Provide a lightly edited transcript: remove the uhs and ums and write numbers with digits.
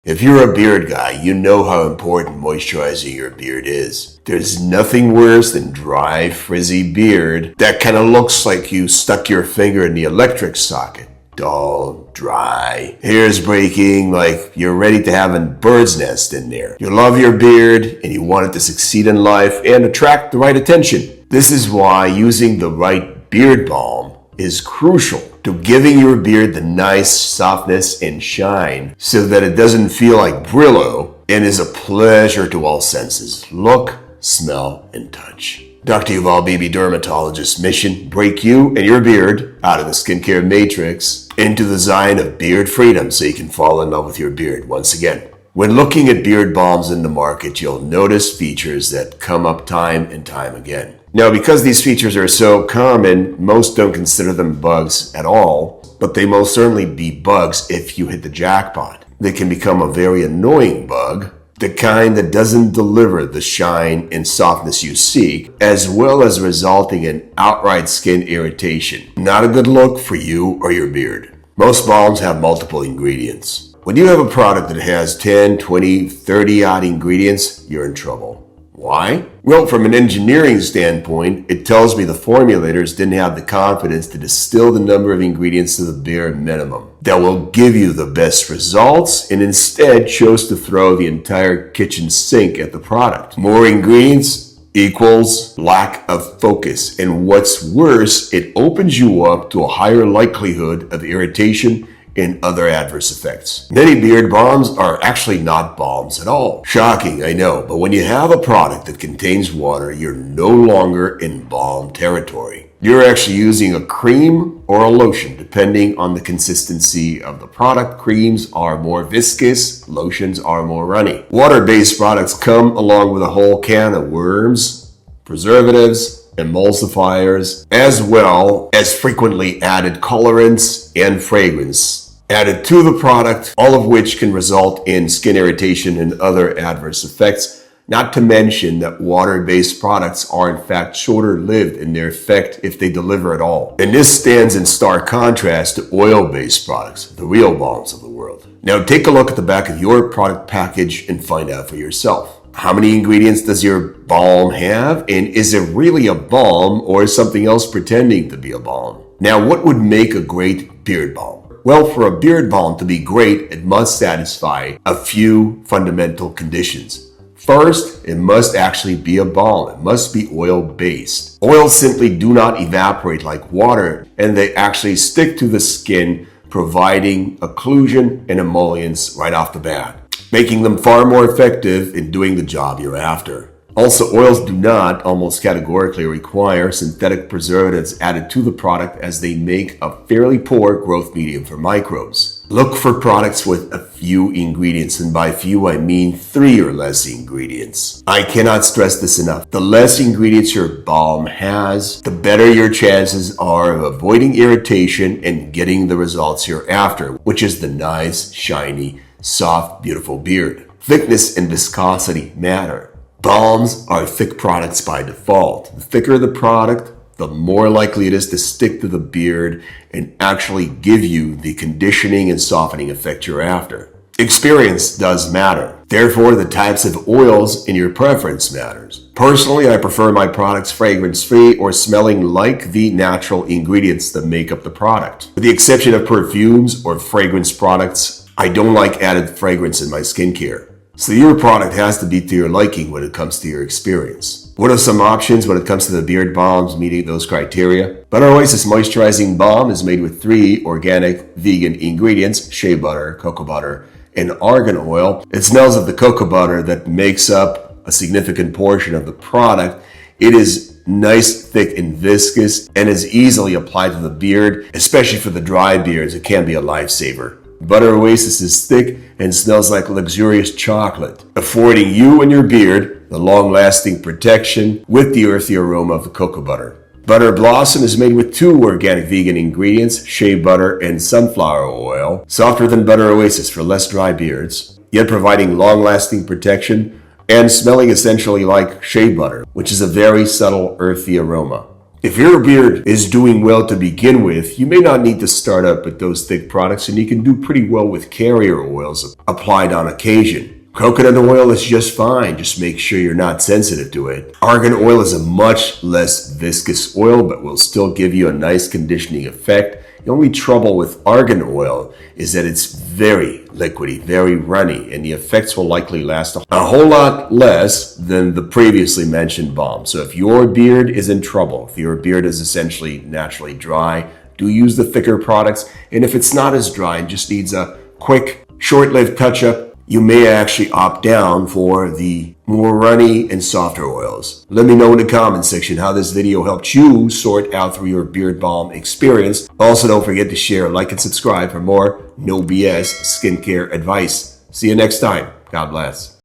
If you're a beard guy, you know how important moisturizing your beard is. There's nothing worse than dry, frizzy beard that kind of looks like you stuck your finger in the electric socket. Dull, dry, hairs breaking, like you're ready to have a bird's nest in there. You love your beard and you want it to succeed in life and attract the right attention. This is why using the right beard balm is crucial to giving your beard the nice softness and shine so that it doesn't feel like Brillo and is a pleasure to all senses. Look, smell, and touch. Dr. Yuval Bibi, Dermatologist, mission: break you and your beard out of the skincare matrix into the zone of beard freedom so you can fall in love with your beard once again. When looking at beard balms in the market, you'll notice features that come up time and time again. Now, because these features are so common, most don't consider them bugs at all, but they most certainly be bugs if you hit the jackpot. They can become a very annoying bug, the kind that doesn't deliver the shine and softness you seek, as well as resulting in outright skin irritation. Not a good look for you or your beard. Most balms have multiple ingredients. When you have a product that has 10, 20, 30 odd ingredients, you're in trouble. Why? Well, from an engineering standpoint, it tells me the formulators didn't have the confidence to distill the number of ingredients to the bare minimum that will give you the best results, and instead chose to throw the entire kitchen sink at the product. More ingredients equals lack of focus, and what's worse, it opens you up to a higher likelihood of irritation and other adverse effects. Many beard balms are actually not balms at all. Shocking, I know, but when you have a product that contains water, you're no longer in balm territory. You're actually using a cream or a lotion, depending on the consistency of the product. Creams are more viscous, lotions are more runny. Water-based products come along with a whole can of worms, preservatives, emulsifiers, as well as frequently added colorants and fragrance added to the product, all of which can result in skin irritation and other adverse effects, not to mention that water-based products are in fact shorter-lived in their effect if they deliver at all. And this stands in stark contrast to oil-based products, the real balms of the world. Now take a look at the back of your product package and find out for yourself. How many ingredients does your balm have? And is it really a balm or is something else pretending to be a balm? Now, what would make a great beard balm? Well, for a beard balm to be great, it must satisfy a few fundamental conditions. First, it must actually be a balm. It must be oil-based. Oils simply do not evaporate like water, and they actually stick to the skin, providing occlusion and emollients right off the bat, making them far more effective in doing the job you're after. Also, oils do not almost categorically require synthetic preservatives added to the product, as they make a fairly poor growth medium for microbes. Look for products with a few ingredients, and by few I mean 3 or less ingredients. I cannot stress this enough. The less ingredients your balm has, the better your chances are of avoiding irritation and getting the results you're after, which is the nice, shiny, soft, beautiful beard. Thickness and viscosity matter. Balms are thick products by default. The thicker the product, the more likely it is to stick to the beard and actually give you the conditioning and softening effect you're after. Experience does matter. Therefore, the types of oils in your preference matters. Personally, I prefer my products fragrance-free or smelling like the natural ingredients that make up the product. With the exception of perfumes or fragrance products, I don't like added fragrance in my skincare. So your product has to be to your liking when it comes to your experience. What are some options when it comes to the beard balms meeting those criteria? But our Oasis Moisturizing Balm is made with 3 organic vegan ingredients: shea butter, cocoa butter, and argan oil. It smells of the cocoa butter that makes up a significant portion of the product. It is nice, thick, and viscous, and is easily applied to the beard, especially for the dry beards. It can be a lifesaver. Butter Oasis is thick and smells like luxurious chocolate, affording you and your beard the long-lasting protection with the earthy aroma of the cocoa butter. Butter Blossom is made with 2 organic vegan ingredients, shea butter and sunflower oil, softer than Butter Oasis for less dry beards, yet providing long-lasting protection and smelling essentially like shea butter, which is a very subtle earthy aroma. If your beard is doing well to begin with, you may not need to start up with those thick products, and you can do pretty well with carrier oils applied on occasion. Coconut oil is just fine, just make sure you're not sensitive to it. Argan oil is a much less viscous oil, but will still give you a nice conditioning effect. The only trouble with argan oil is that it's very liquidy, very runny, and the effects will likely last a whole lot less than the previously mentioned balm. So if your beard is in trouble, if your beard is essentially naturally dry, do use the thicker products. And if it's not as dry and just needs a quick, short-lived touch-up, you may actually opt down for the more runny and softer oils. Let me know in the comment section how this video helped you sort out through your beard balm experience. Also, don't forget to share, like, and subscribe for more no BS skincare advice. See you next time. God bless.